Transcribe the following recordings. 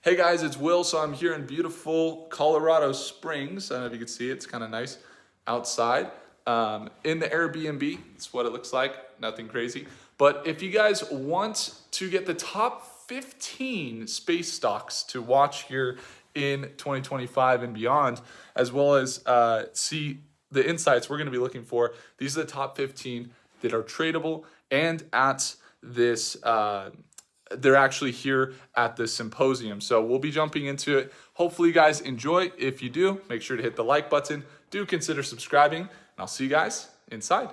Hey guys, it's Will. So I'm here in beautiful Colorado Springs. I don't know if you can see it. It's kind of nice outside. In the Airbnb, it's what it looks like. Nothing crazy. But if you guys want to get the top 15 space stocks to watch here in 2025 and beyond, as well as see the insights we're going to be looking for, these are the top 15 that are tradable and at this. They're actually here at the symposium. So we'll be jumping into it. Hopefully you guys enjoy. If you do, make sure to hit the like button. Do consider subscribing, and I'll see you guys inside.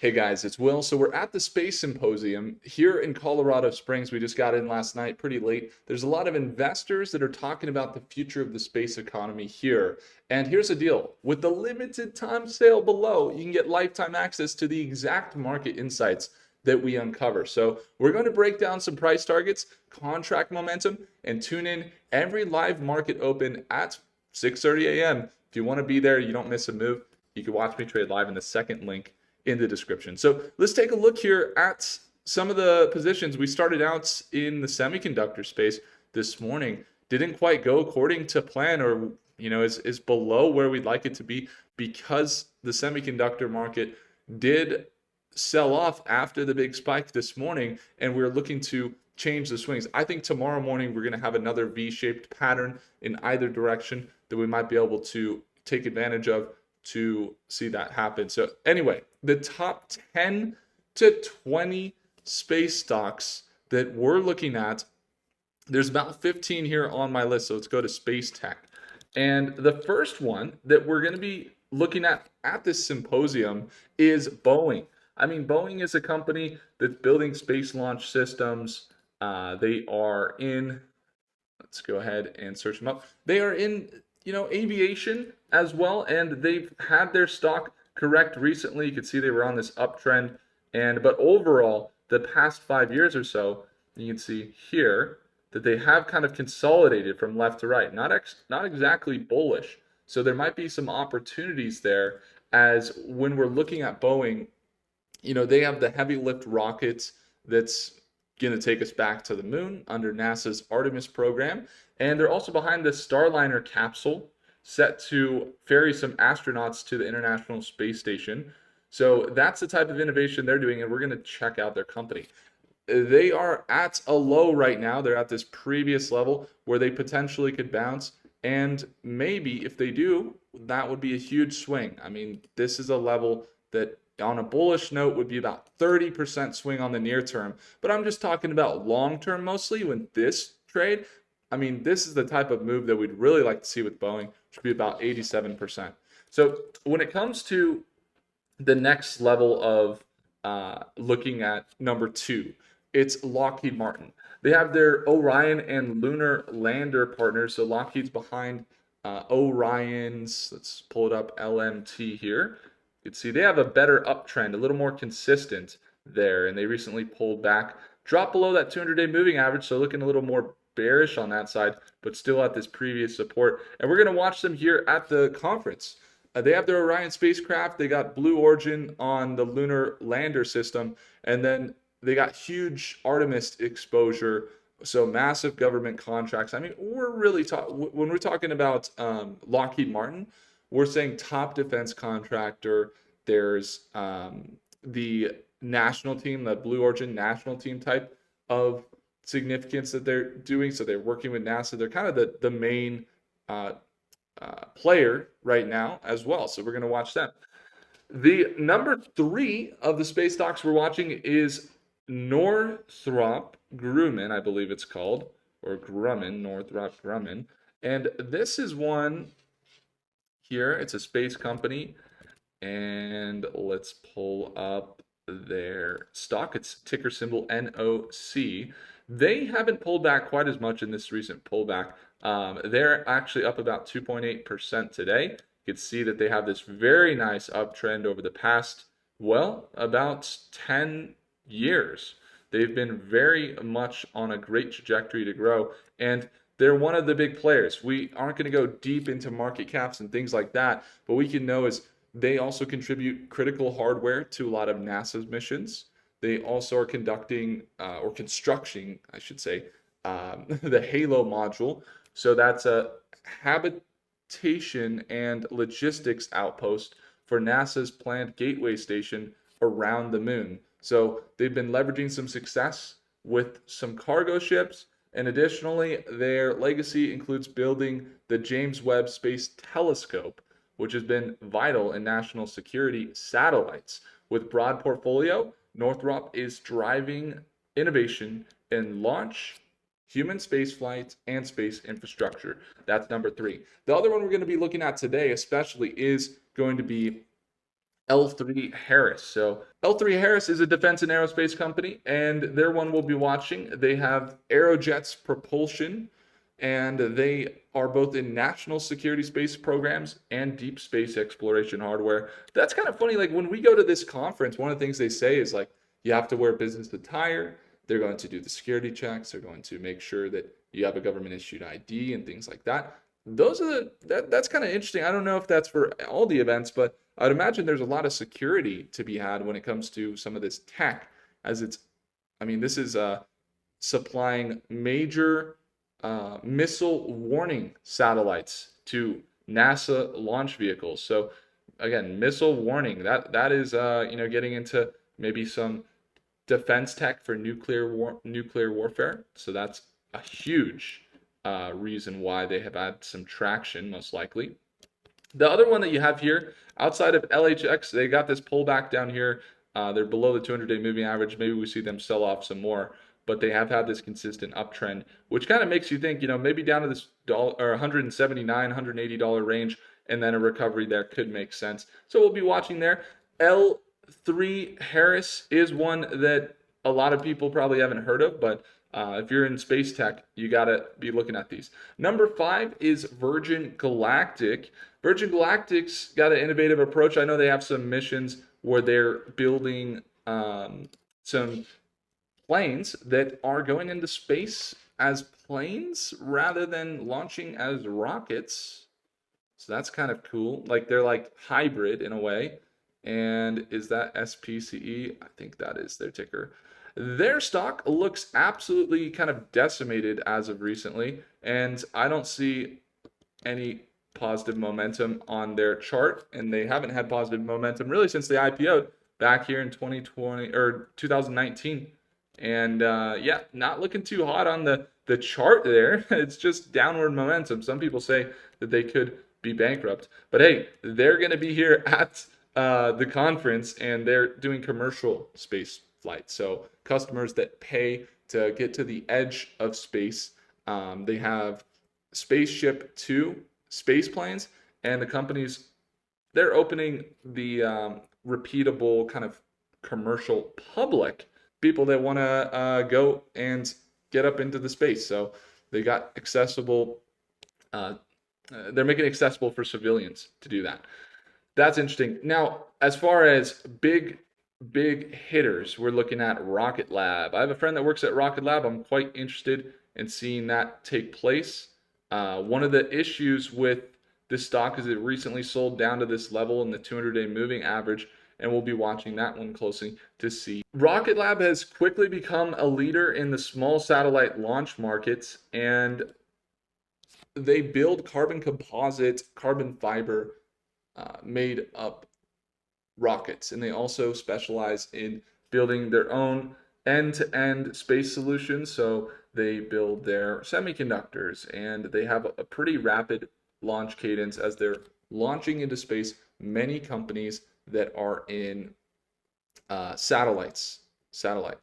Hey guys, it's Will. So we're at the Space Symposium here in Colorado Springs. We just got in last night pretty late. There's a lot of investors that are talking about the future of the space economy here. And here's the deal. With the limited time sale below, you can get lifetime access to the exact market insights that we uncover. So we're going to break down some price targets, contract momentum, and tune in every live market open at 6:30 a.m. If you want to be there, you don't miss a move, you can watch me trade live in the second link in the description. So let's take a look here at some of the positions. We started out in the semiconductor space this morning. Didn't quite go according to plan, or is below where we'd like it to be, because the semiconductor market did sell off after the big spike this morning, and we're looking to change the swings. I think tomorrow morning we're going to have another V-shaped pattern in either direction that we might be able to take advantage of to see that happen. So anyway, the top 10 to 20 space stocks that we're looking at, there's about 15 here on my list. So let's go to space tech. And the first one that we're going to be looking at this symposium is Boeing. I mean, Boeing is a company that's building space launch systems. They are in, let's go ahead and search them up. They are in, aviation as well, and they've had their stock correct recently. You can see they were on this uptrend, but overall, the past 5 years or so, you can see here that they have kind of consolidated from left to right. Not exactly bullish. So there might be some opportunities there, as when we're looking at Boeing, they have the heavy lift rockets that's going to take us back to the moon under NASA's Artemis program. And they're also behind the Starliner capsule set to ferry some astronauts to the International Space Station. So that's the type of innovation they're doing, and we're going to check out their company. They are at a low right now. They're at this previous level where they potentially could bounce. And maybe if they do, that would be a huge swing. I mean, this is a level that on a bullish note would be about 30% swing on the near term. But I'm just talking about long term mostly with this trade. I mean, this is the type of move that we'd really like to see with Boeing, which would be about 87%. So when it comes to the next level of looking at number two, it's Lockheed Martin. They have their Orion and Lunar Lander partners. So Lockheed's behind Orion's, let's pull it up, LMT here. You can see they have a better uptrend, a little more consistent there, and they recently pulled back, dropped below that 200-day moving average, so looking a little more bearish on that side, but still at this previous support. And we're going to watch them here at the conference. They have their Orion spacecraft. They got Blue Origin on the Lunar Lander system, and then they got huge Artemis exposure, so massive government contracts. I mean, we're really when we're talking about Lockheed Martin, we're saying top defense contractor. There's the national team, the Blue Origin national team type of significance that they're doing. So they're working with NASA. They're kind of the main player right now as well. So we're going to watch them. The number 3 of the space stocks we're watching is Northrop Grumman, I believe it's called, or Grumman, Northrop Grumman. And this is one here. It's a space company, and let's pull up their stock. It's ticker symbol NOC. They haven't pulled back quite as much in this recent pullback. They're actually up about 2.8% today. You can see that they have this very nice uptrend over the past, about 10 years. They've been very much on a great trajectory to grow, and they're one of the big players. We aren't going to go deep into market caps and things like that, but we can know is they also contribute critical hardware to a lot of NASA's missions. They also are conducting or constructing, I should say, the Halo module. So that's a habitation and logistics outpost for NASA's planned Gateway station around the moon. So they've been leveraging some success with some cargo ships. And additionally, their legacy includes building the James Webb Space Telescope, which has been vital in national security satellites. With broad portfolio, Northrop is driving innovation in launch, human spaceflight, and space infrastructure. That's number 3. The other one we're going to be looking at today, especially, is going to be L3 Harris. So L3 Harris is a defense and aerospace company, and their one we'll be watching. They have Aerojet's propulsion, and they are both in national security space programs and deep space exploration hardware. That's kind of funny. Like when we go to this conference, one of the things they say is like you have to wear business attire. They're going to do the security checks. They're going to make sure that you have a government issued ID and things like that. Those are that's kind of interesting. I don't know if that's for all the events, but I'd imagine there's a lot of security to be had when it comes to some of this tech, as it's, I mean, this is supplying major missile warning satellites to NASA launch vehicles. So again, missile warning, that is getting into maybe some defense tech for nuclear warfare. So that's a huge reason why they have had some traction, most likely. The other one that you have here, outside of LHX, they got this pullback down here. They're below the 200-day moving average. Maybe we see them sell off some more, but they have had this consistent uptrend, which kind of makes you think, maybe down to this $179, $180 range, and then a recovery there could make sense. So we'll be watching there. L3 Harris is one that a lot of people probably haven't heard of, but if you're in space tech, you got to be looking at these. Number 5 is Virgin Galactic. Virgin Galactic's got an innovative approach. I know they have some missions where they're building some planes that are going into space as planes rather than launching as rockets. So that's kind of cool. Like they're like hybrid in a way. And is that SPCE? I think that is their ticker. Their stock looks absolutely kind of decimated as of recently, and I don't see any positive momentum on their chart, and they haven't had positive momentum really since they IPO'd back here in 2020 or 2019. And yeah, not looking too hot on the chart there. It's just downward momentum. Some people say that they could be bankrupt, but hey, they're going to be here at the conference, and they're doing commercial space flight. So customers that pay to get to the edge of space, they have Spaceship 2 space planes, and the companies, they're opening the repeatable kind of commercial public people that want to go and get up into the space. So they got accessible, they're making it accessible for civilians to do that. That's interesting. Now, as far as big hitters, we're looking at Rocket Lab. I have a friend that works at Rocket Lab. I'm quite interested in seeing that take place. One of the issues with this stock is it recently sold down to this level in the 200-day moving average, and we'll be watching that one closely to see. Rocket Lab has quickly become a leader in the small satellite launch markets, and they build carbon composite, carbon fiber made up rockets, and they also specialize in building their own end-to-end space solutions. So they build their semiconductors, and they have a pretty rapid launch cadence as they're launching into space many companies that are in satellite.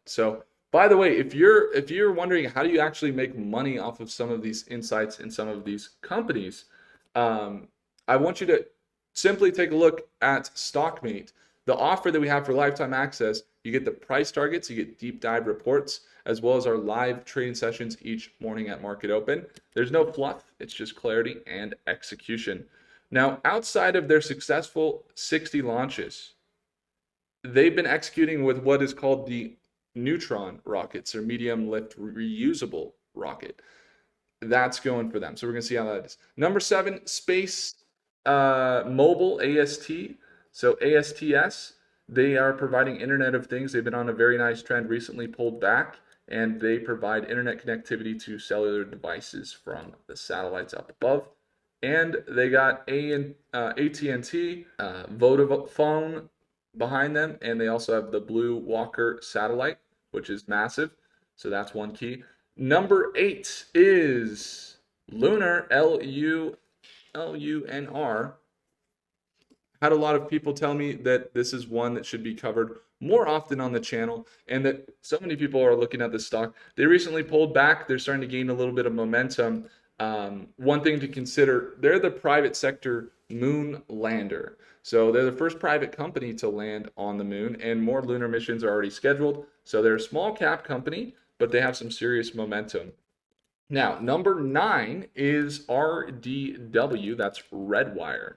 So by the way, if you're wondering how do you actually make money off of some of these insights in some of these companies, I want you to simply take a look at Stockmate. The offer that we have for lifetime access, you get the price targets, you get deep dive reports, as well as our live trading sessions each morning at market open. There's no fluff, it's just clarity and execution. Now, outside of their successful 60 launches, they've been executing with what is called the Neutron rockets, or medium lift reusable rocket. That's going for them. So we're going to see how that is. Number 7, Space Mobile, AST. So ASTS, they are providing Internet of Things. They've been on a very nice trend, recently pulled back, and they provide internet connectivity to cellular devices from the satellites up above. And they got AT&T, Vodafone behind them, and they also have the Blue Walker satellite, which is massive. So that's one key. Number 8 is Lunar, LUNR. Had a lot of people tell me that this is one that should be covered more often on the channel, and that so many people are looking at this stock. They recently pulled back. They're starting to gain a little bit of momentum. One thing to consider, they're the private sector moon lander. So they're the first private company to land on the moon, and more lunar missions are already scheduled. So they're a small cap company, but they have some serious momentum. Now, number 9 is RDW, that's Redwire.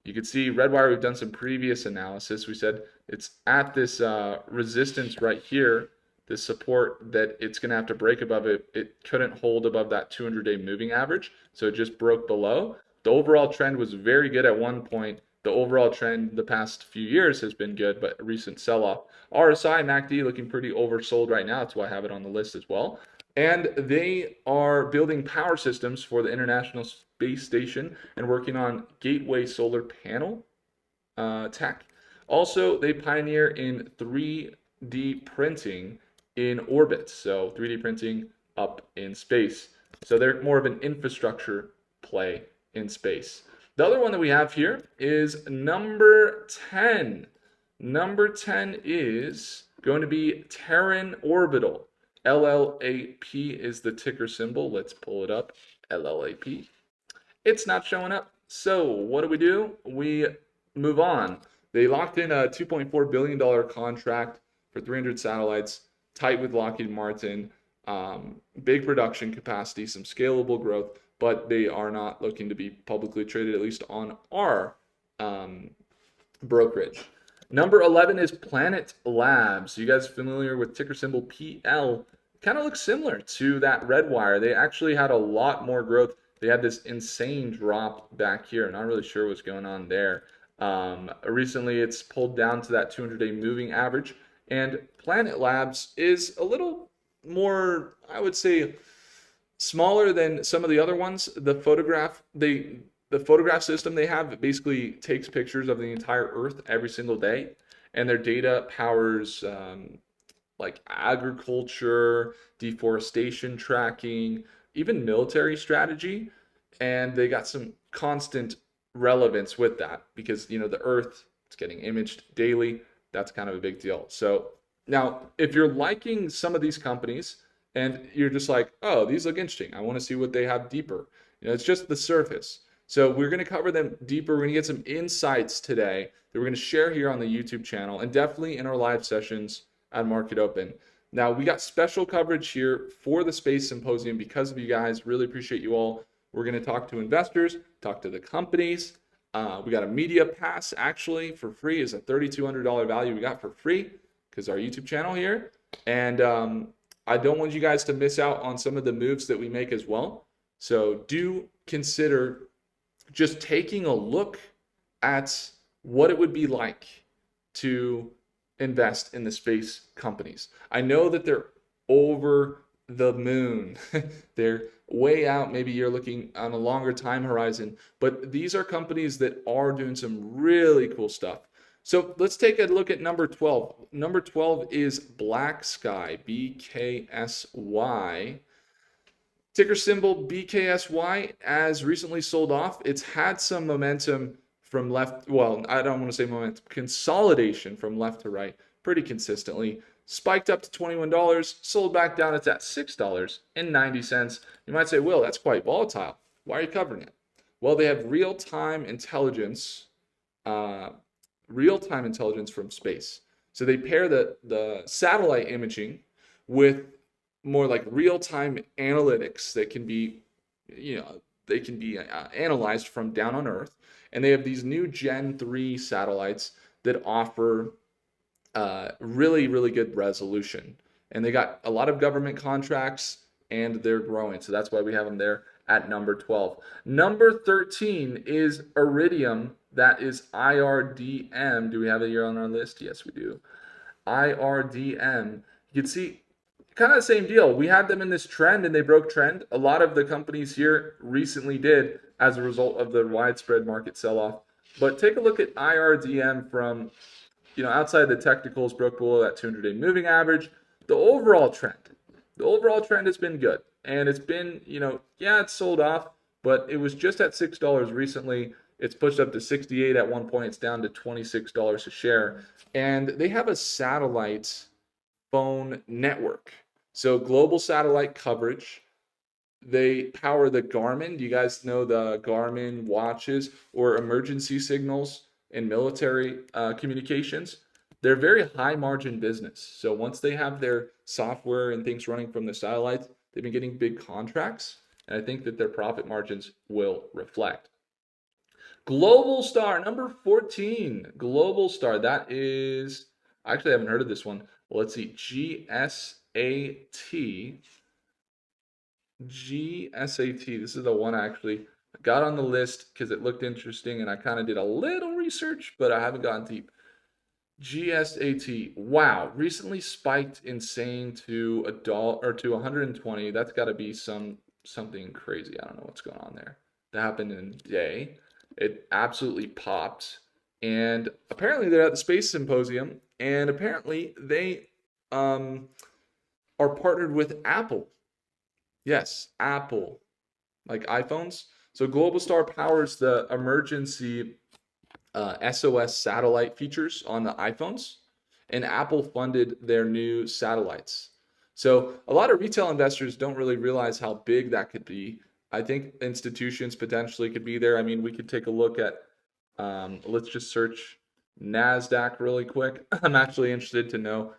You can see Redwire, we've done some previous analysis. We said it's at this resistance right here, this support that it's going to have to break above it. It couldn't hold above that 200-day moving average, so it just broke below. The overall trend was very good at one point. The overall trend the past few years has been good, but a recent sell-off. RSI, MACD looking pretty oversold right now. That's why I have it on the list as well. And they are building power systems for the International Space Station and working on gateway solar panel tech. Also, they pioneer in 3D printing in orbit, so 3D printing up in space. So they're more of an infrastructure play in space. The other one that we have here is number 10. Number 10 is going to be Terran Orbital. LLAP is the ticker symbol. Let's pull it up. LLAP. It's not showing up. So what do? We move on. They locked in a $2.4 billion contract for 300 satellites, tight with Lockheed Martin, big production capacity, some scalable growth, but they are not looking to be publicly traded, at least on our brokerage. Number 11 is Planet Labs. You guys familiar with ticker symbol PL? Kind of looks similar to that Redwire. They actually had a lot more growth. They had this insane drop back here. Not really sure what's going on there. Recently, it's pulled down to that 200-day moving average. And Planet Labs is a little more, I would say, smaller than some of the other ones. The photograph system they have basically takes pictures of the entire Earth every single day, and their data powers like agriculture, deforestation tracking, even military strategy, and they got some constant relevance with that because the Earth is getting imaged daily. That's kind of a big deal. So now, if you're liking some of these companies and you're just like, oh, these look interesting, I want to see what they have deeper. It's just the surface. So we're going to cover them deeper. We're going to get some insights today that we're going to share here on the YouTube channel and definitely in our live sessions at Market Open. Now, we got special coverage here for the Space Symposium because of you guys. Really appreciate you all. We're going to talk to investors, talk to the companies. We got a media pass actually for free. Is a $3,200 value we got for free because our YouTube channel here. And I don't want you guys to miss out on some of the moves that we make as well. So do consider just taking a look at what it would be like to invest in the space companies. I know that they're over the moon. They're way out. Maybe you're looking on a longer time horizon, but these are companies that are doing some really cool stuff. So let's take a look at number 12. Number 12 is Black Sky, BKSY. Ticker symbol BKSY has recently sold off. It's had some momentum from left, well, I don't want to say momentum, consolidation from left to right pretty consistently. Spiked up to $21, sold back down. It's at $6.90. You might say, Will, that's quite volatile. Why are you covering it? Well, they have real-time intelligence from space. So they pair the satellite imaging with more like real-time analytics that can be, analyzed from down on Earth. And they have these new Gen 3 satellites that offer really, really good resolution. And they got a lot of government contracts and they're growing. So that's why we have them there at number 12. Number 13 is Iridium. That is IRDM. Do we have it here on our list? Yes, we do. IRDM. You can see kind of the same deal. We had them in this trend and they broke trend. A lot of the companies here recently did as a result of the widespread market sell-off. But take a look at IRDM from, outside the technicals, broke below that 200-day moving average. The overall trend has been good. And it's been, yeah, it's sold off, but it was just at $6 recently. It's pushed up to 68 at one point. It's down to $26 a share. And they have a satellite phone network. So global satellite coverage. They power the Garmin. Do you guys know the Garmin watches or emergency signals in military communications? They're very high margin business. So once they have their software and things running from the satellites, they've been getting big contracts. And I think that their profit margins will reflect. Global Star, number 14. Global Star. That is, I actually haven't heard of this one. Well, let's see. GSAT. GSAT. This is the one I actually got on the list because it looked interesting and I kind of did a little research, but I haven't gotten deep. GSAT. Wow. Recently spiked insane to $1 or to 120. That's got to be something crazy. I don't know what's going on there. That happened in a day. It absolutely popped. And apparently they're at the Space Symposium, and apparently they are partnered with Apple. Yes, Apple, like iPhones. So Global Star powers the emergency SOS satellite features on the iPhones, and Apple funded their new satellites. So a lot of retail investors don't really realize how big that could be. I think institutions potentially could be there. I mean, we could take a look at, let's just search NASDAQ really quick. I'm actually interested to know.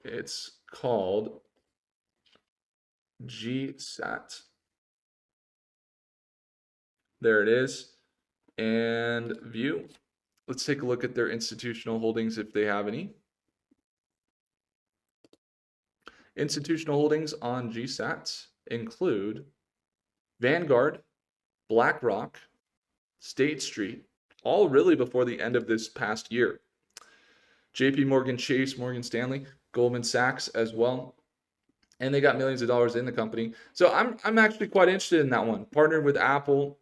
It's called GSAT. There it is. And view. Let's take a look at their institutional holdings if they have any. Institutional holdings on GSAT include Vanguard, BlackRock, State Street, all really before the end of this past year. JP Morgan Chase, Morgan Stanley, Goldman Sachs as well. And they got millions of dollars in the company. So I'm actually quite interested in that one. Partnered with Apple.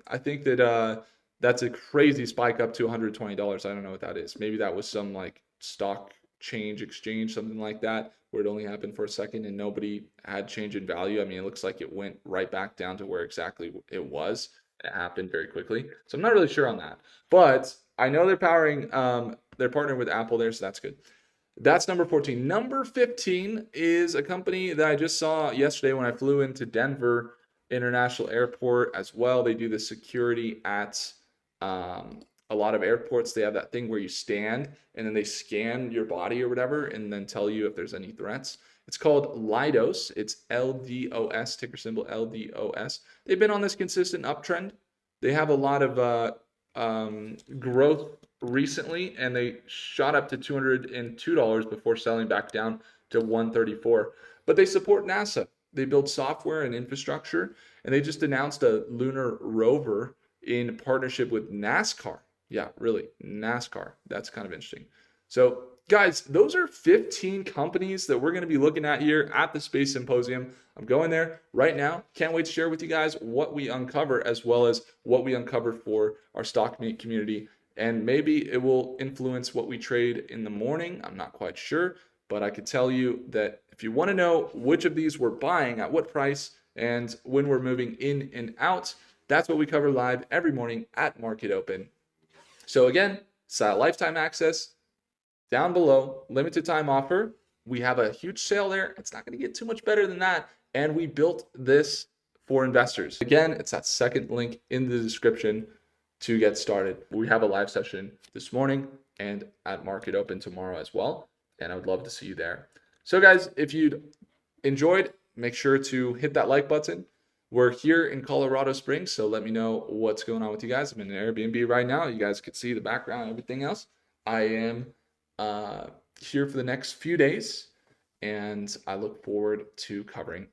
I think that that's a crazy spike up to $120. I don't know what that is. Maybe that was some like stock exchange, something like that, where it only happened for a second and nobody had change in value. I mean, it looks like it went right back down to where exactly it was. It happened very quickly. So I'm not really sure on that. But I know they're partnering with Apple there, so that's good. That's number 14. Number 15 is a company that I just saw yesterday when I flew into Denver International Airport as well. They do the security at a lot of airports. They have that thing where you stand and then they scan your body or whatever and then tell you if there's any threats. It's called Leidos. It's LDOS, ticker symbol LDOS. They've been on this consistent uptrend. They have a lot of growth recently, and they shot up to $202 before selling back down to $134. But they support NASA. They build software and infrastructure, and they just announced a lunar rover in partnership with NASCAR. Yeah, really, NASCAR. That's kind of interesting. So, guys, those are 15 companies that we're going to be looking at here at the Space Symposium. I'm going there right now. Can't wait to share with you guys what we uncover, as well as what we uncover for our stock community. And maybe it will influence what we trade in the morning. I'm not quite sure, but I could tell you that if you want to know which of these we're buying at what price and when we're moving in and out, that's what we cover live every morning at Market Open. So again, lifetime access down below, limited time offer. We have a huge sale there. It's not going to get too much better than that. And we built this for investors. Again, it's that second link in the description to get started. We have a live session this morning and at Market Open tomorrow as well. And I would love to see you there. So guys, if you enjoyed, make sure to hit that like button. We're here in Colorado Springs, so let me know what's going on with you guys. I'm in an Airbnb right now. You guys can see the background and everything else. I am here for the next few days, and I look forward to covering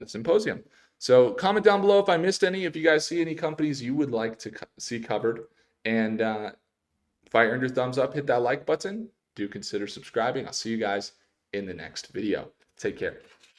the symposium. So comment down below if I missed any, if you guys see any companies you would like to see covered. And if I earned your thumbs up, hit that like button. Do consider subscribing. I'll see you guys in the next video. Take care.